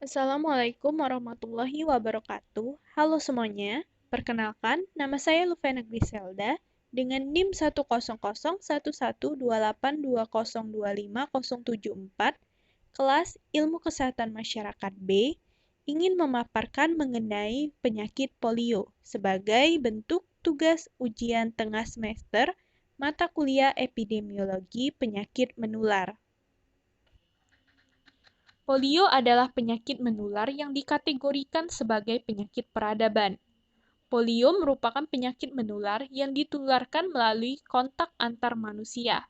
Assalamualaikum warahmatullahi wabarakatuh. Halo semuanya, perkenalkan nama saya Lufena Griselda dengan NIM 1001128282024 kelas Ilmu Kesehatan Masyarakat B ingin memaparkan mengenai penyakit polio sebagai bentuk tugas ujian tengah semester mata kuliah epidemiologi penyakit menular. Polio adalah penyakit menular yang dikategorikan sebagai penyakit peradaban. Polio merupakan penyakit menular yang ditularkan melalui kontak antar manusia.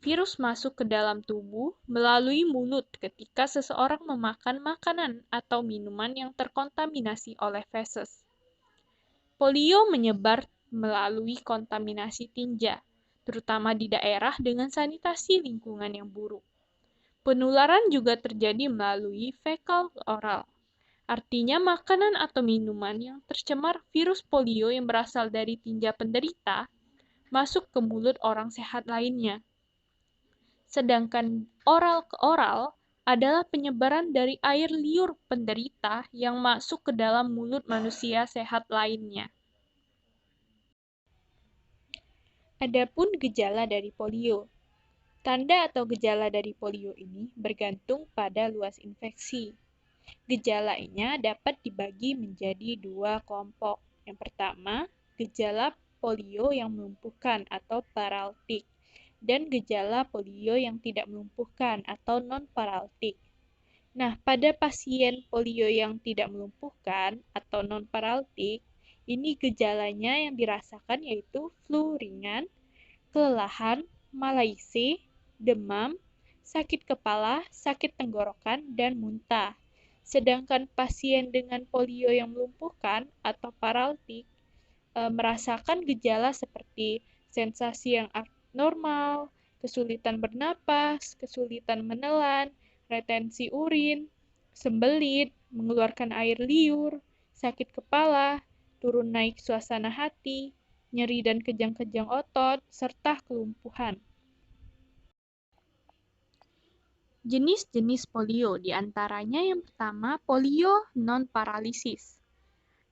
Virus masuk ke dalam tubuh melalui mulut ketika seseorang memakan makanan atau minuman yang terkontaminasi oleh feses. Polio menyebar melalui kontaminasi tinja, terutama di daerah dengan sanitasi lingkungan yang buruk. Penularan juga terjadi melalui fekal oral, artinya makanan atau minuman yang tercemar virus polio yang berasal dari tinja penderita masuk ke mulut orang sehat lainnya. Sedangkan oral ke oral adalah penyebaran dari air liur penderita yang masuk ke dalam mulut manusia sehat lainnya. Adapun gejala dari polio. Tanda atau gejala dari polio ini bergantung pada luas infeksi. Gejalanya dapat dibagi menjadi dua kelompok. Yang pertama, gejala polio yang melumpuhkan atau paraltik, dan gejala polio yang tidak melumpuhkan atau non-paraltik. Nah, pada pasien polio yang tidak melumpuhkan atau non-paraltik, ini gejalanya yang dirasakan yaitu flu ringan, kelelahan, malaise, demam, sakit kepala, sakit tenggorokan, dan muntah. Sedangkan pasien dengan polio yang melumpuhkan atau paraltik merasakan gejala seperti sensasi yang abnormal, kesulitan bernapas, kesulitan menelan, retensi urin, sembelit, mengeluarkan air liur, sakit kepala, turun naik suasana hati, nyeri dan kejang-kejang otot, serta kelumpuhan. Jenis-jenis polio diantaranya yang pertama polio non-paralisis.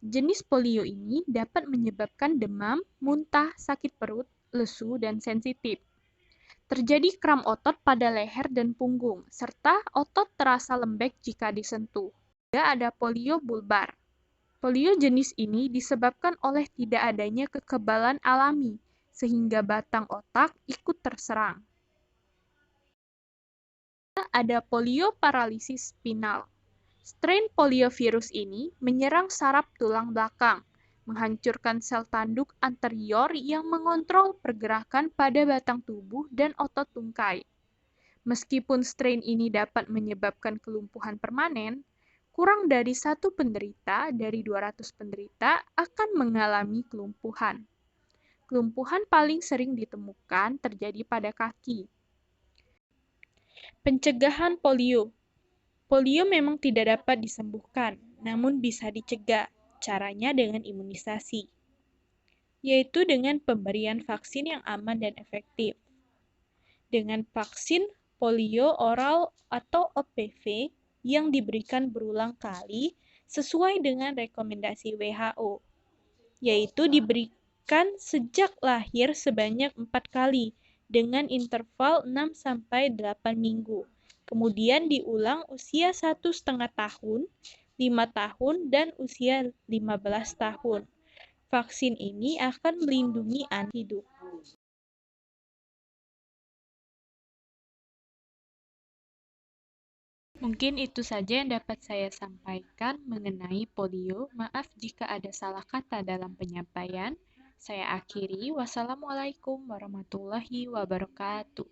Jenis polio ini dapat menyebabkan demam, muntah, sakit perut, lesu, dan sensitif. Terjadi kram otot pada leher dan punggung, serta otot terasa lembek jika disentuh. Juga ada polio bulbar. Polio jenis ini disebabkan oleh tidak adanya kekebalan alami, sehingga batang otak ikut terserang. Ada polio paralisis spinal. Strain poliovirus ini menyerang saraf tulang belakang, menghancurkan sel tanduk anterior yang mengontrol pergerakan pada batang tubuh dan otot tungkai. Meskipun strain ini dapat menyebabkan kelumpuhan permanen, kurang dari 1 penderita dari 200 penderita akan mengalami kelumpuhan. Kelumpuhan paling sering ditemukan terjadi pada kaki. Pencegahan polio. Polio memang tidak dapat disembuhkan, namun bisa dicegah. Caranya dengan imunisasi, yaitu dengan pemberian vaksin yang aman dan efektif. Dengan vaksin polio oral atau OPV yang diberikan berulang kali sesuai dengan rekomendasi WHO, yaitu diberikan sejak lahir sebanyak 4 kali dengan interval 6-8 minggu. Kemudian diulang usia 1,5 tahun, 5 tahun, dan usia 15 tahun. Vaksin ini akan melindungi anak hidup. Mungkin itu saja yang dapat saya sampaikan mengenai polio. Maaf jika ada salah kata dalam penyampaian. Saya akhiri. Wassalamualaikum warahmatullahi wabarakatuh.